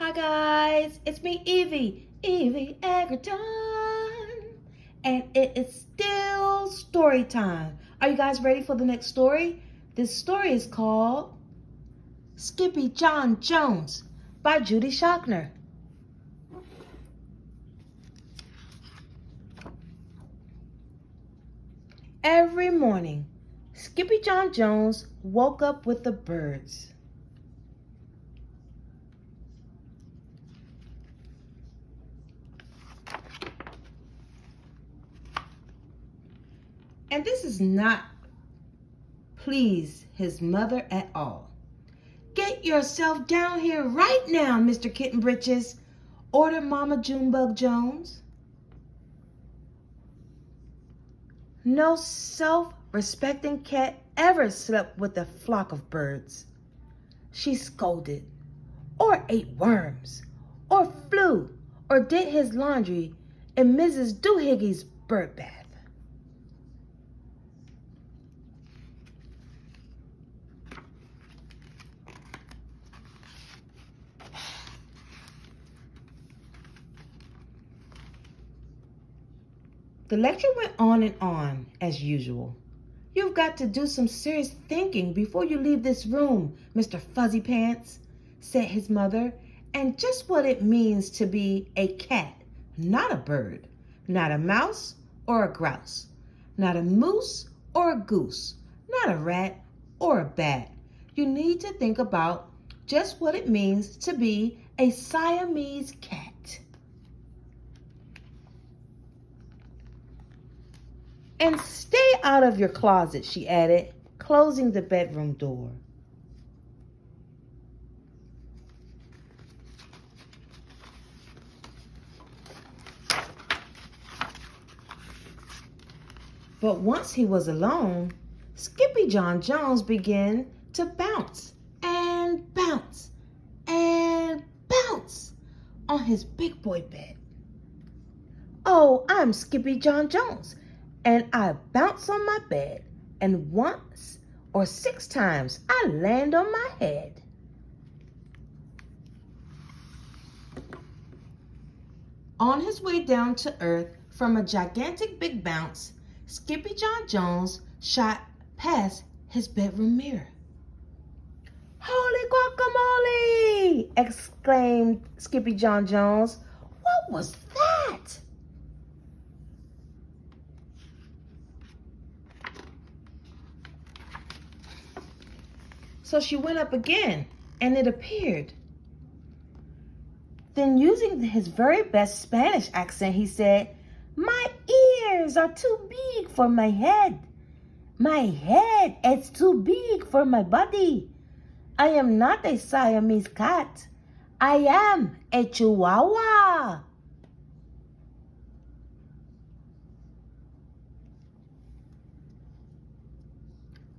Hi guys, it's me Evie Eggerton, and it is still story time. Are you guys ready for the next story? This story is called Skippyjon Jones by Judy Schachner. Every morning, Skippyjon Jones woke up with the birds. And this is not please his mother at all. Get yourself down here right now, Mr. Kitten Britches, ordered Mama Junebug Jones. No self-respecting cat ever slept with a flock of birds. She scolded, or ate worms, or flew, or did his laundry in Mrs. Doohiggy's bird bath. The lecture went on and on, as usual. You've got to do some serious thinking before you leave this room, Mr. Fuzzy Pants, said his mother, and just what it means to be a cat, not a bird, not a mouse or a grouse, not a moose or a goose, not a rat or a bat. You need to think about just what it means to be a Siamese cat. And stay out of your closet, she added, closing the bedroom door. But once he was alone, Skippyjon Jones began to bounce and bounce and bounce on his big boy bed. Oh, I'm Skippyjon Jones, and I bounce on my bed, and once or 6 times I land on my head. On his way down to earth from a gigantic big bounce, Skippyjon Jones shot past his bedroom mirror. "Holy guacamole!" exclaimed Skippyjon Jones. "What was that?" So she went up again, and it appeared. Then, using his very best Spanish accent, he said, "My ears are too big for my head. My head is too big for my body. I am not a Siamese cat. I am a Chihuahua."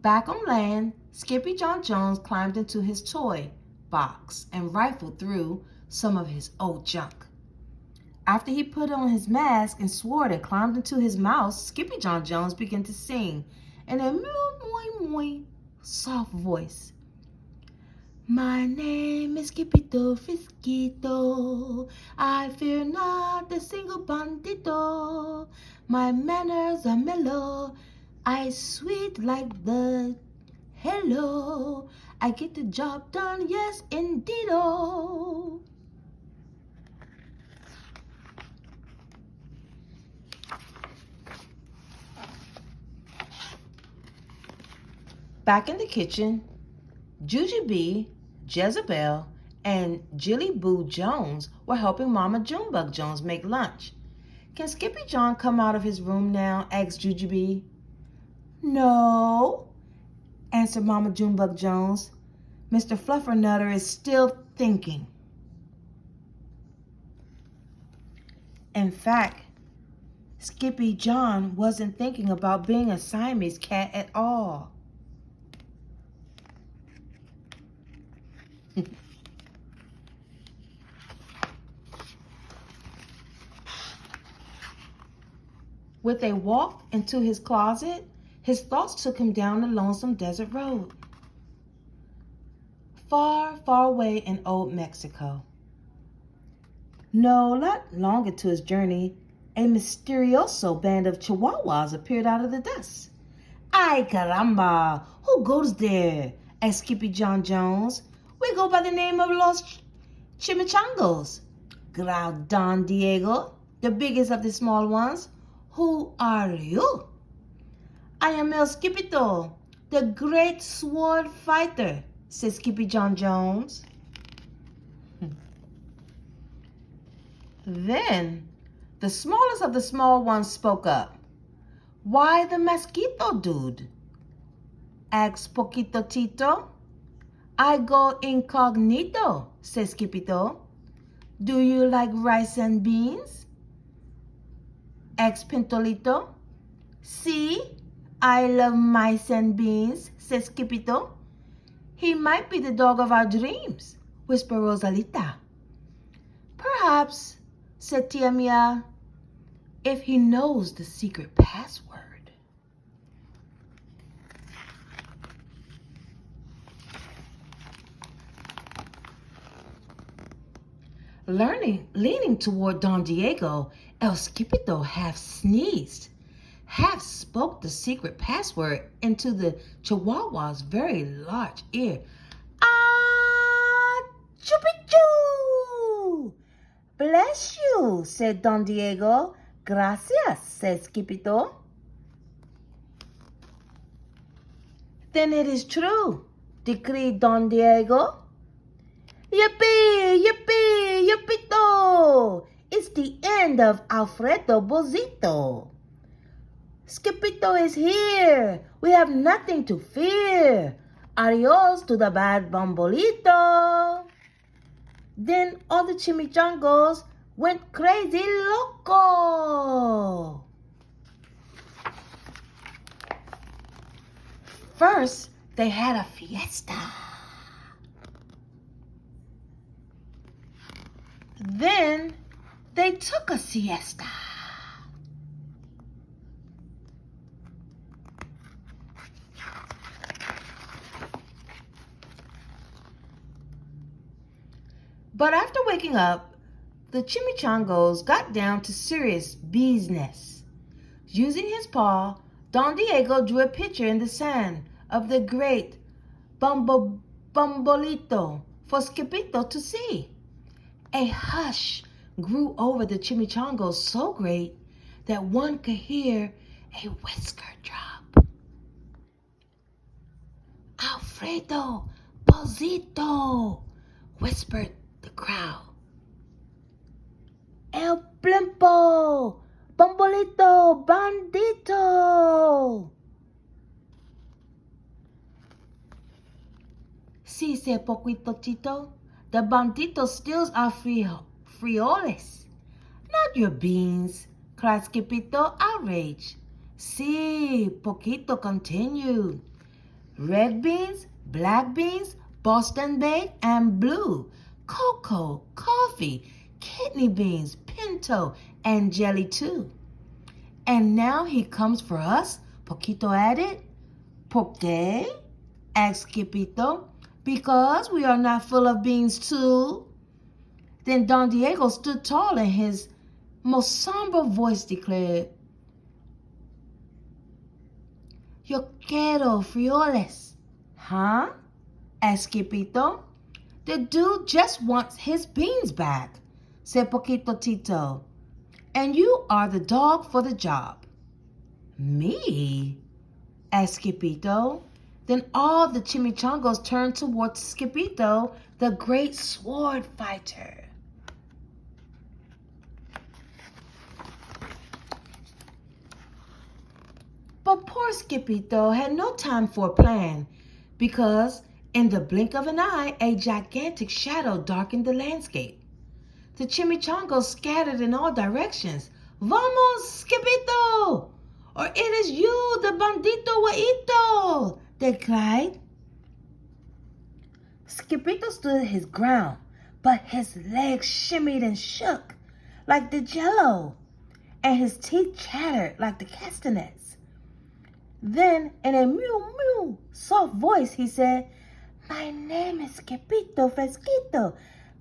Back on land, Skippyjon Jones climbed into his toy box and rifled through some of his old junk. After he put on his mask and sword and climbed into his mouse, Skippyjon Jones began to sing in a moo soft voice. "My name is Skippito Friskito. I fear not a single bandito. My manners are mellow. I sweet like the hello. I get the job done, yes indeed-o." Back in the kitchen, Jujubee, Jezebel, and Jilly Boo Jones were helping Mama Junebug Jones make lunch. "Can Skippyjon come out of his room now?" asked Jujubee. "No," answered Mama Junebug Jones. "Mr. Fluffernutter is still thinking." In fact, Skippyjon wasn't thinking about being a Siamese cat at all. With a walk into his closet, his thoughts took him down the lonesome desert road. Far, far away in old Mexico, No, not long into his journey, a mysterioso band of chihuahuas appeared out of the dust. Ay caramba, who goes there? Asked Skippyjon Jones. We go by the name of Los Chimichangos, growled Don Diego, the biggest of the small ones. Who are you? I am El Skippito, the great sword fighter, said Skippyjon Jones. Then the smallest of the small ones spoke up. Why the mosquito dude? Asked Poquito Tito. I go incognito, said Skippito. Do you like rice and beans? Asked Pintolito. See, I love mice and beans, said Skippito. He might be the dog of our dreams, whispered Rosalita. Perhaps, said Tia Mia, if he knows the secret password. Leaning toward Don Diego, El Skippito half sneezed, half spoke the secret password into the Chihuahua's very large ear. Ah, chupichu! Bless you, said Don Diego. Gracias, said Skippito. Then it is true, decreed Don Diego. Yippee, yippee, yippito! It's the end of Alfredo Bozito. Skippito is here. We have nothing to fear. Adios to the bad Bambolito. Then all the chimichangos went crazy loco. First, they had a fiesta. Then they took a siesta. But after waking up, the chimichangos got down to serious business. Using his paw, Don Diego drew a picture in the sand of the great Bambolito for Skippito to see. A hush grew over the chimichangos so great that one could hear a whisker drop. Alfredo Bozito, whispered the crowd. El Blimpo, Bambolito, Bandito. Si, said Poquito Tito. The bandito steals our frijoles. Not your beans, cried Skippito, outraged. Si, Poquito continued. Red beans, black beans, Boston baked, and blue. Cocoa, coffee, kidney beans, pinto, and jelly too. And now he comes for us, Poquito added. ¿Por qué? Asked Skippito. Because we are not full of beans too. Then Don Diego stood tall and his most somber voice declared, Yo quiero frijoles. Huh? Asked Skippito. The dude just wants his beans back, said Poquito Tito. And you are the dog for the job. Me? Asked Skippito. Then all the chimichangos turned towards Skippito, the great sword fighter. But poor Skippito had no time for a plan, because in the blink of an eye, a gigantic shadow darkened the landscape. The chimichangos scattered in all directions. Vamos, Skippito! Or it is you, the bandito hueito! They cried. Skippito stood his ground, but his legs shimmied and shook like the jello, and his teeth chattered like the castanets. Then, in a mew-mew soft voice, he said, My name is Skippito Fresquito.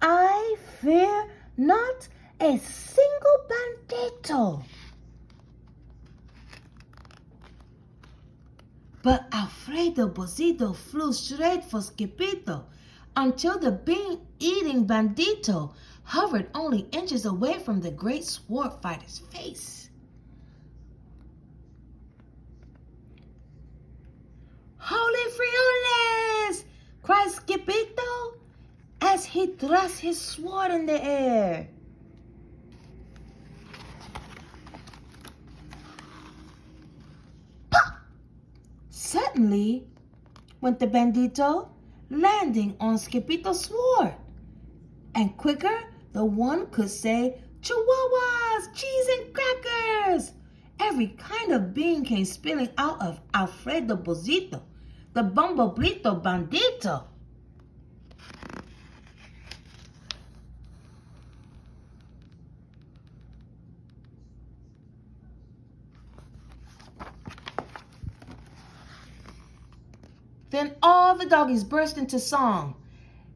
I fear not a single bandito. But Alfredo Bozito flew straight for Skippito until the bean-eating bandito hovered only inches away from the great sword fighter's face. "Holy frijoles!" cried Skippito as he thrust his sword in the air. Pah! Suddenly went the bandito, landing on Skippito's sword. And quicker than one could say, "Chihuahuas, cheese and crackers!" Every kind of bean came spilling out of Alfredo Bozito, the Bumbleblito bandito. Then all the doggies burst into song.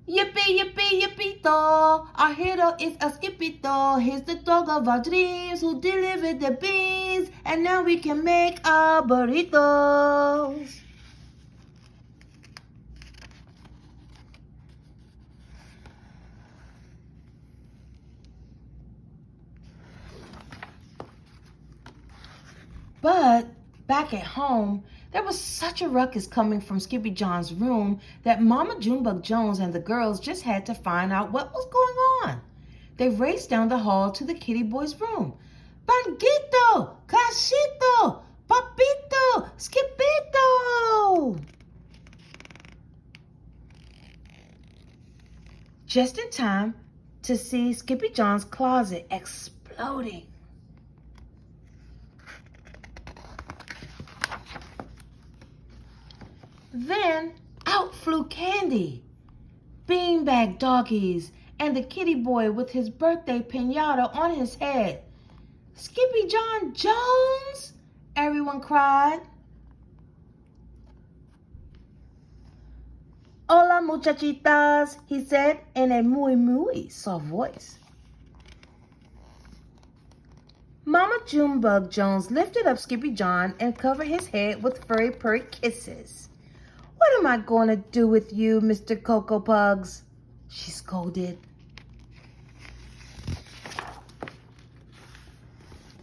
"Yippee, yippee, yippee-do! Our hero is a Skippito. He's the dog of our dreams who delivered the beans, and now we can make our burritos." But back at home, there was such a ruckus coming from Skippyjon's room that Mama Junebug Jones and the girls just had to find out what was going on. They raced down the hall to the kitty boy's room. "Banquito! Cachito! Papito! Skippito!" Just in time to see Skippyjon's closet exploding. Then out flew Candy, beanbag doggies, and the kitty boy with his birthday piñata on his head. "Skippyjon Jones!" everyone cried. "Hola muchachitas," he said in a muy soft voice. Mama Junebug Jones lifted up Skippyjon and covered his head with furry purry kisses. "What am I going to do with you, Mr. Cocoa Pugs?" she scolded.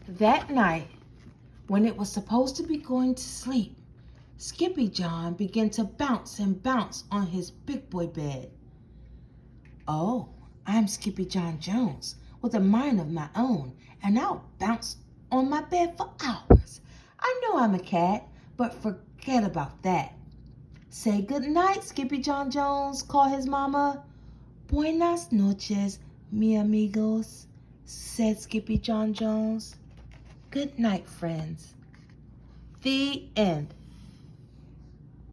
That night, when it was supposed to be going to sleep, Skippyjon began to bounce and bounce on his big boy bed. "Oh, I'm Skippyjon Jones with a mind of my own, and I'll bounce on my bed for hours. I know I'm a cat, but forget about that." "Say good night, Skippyjon Jones," called his mama. "Buenas noches, mi amigos," said Skippyjon Jones. "Good night, friends." The end.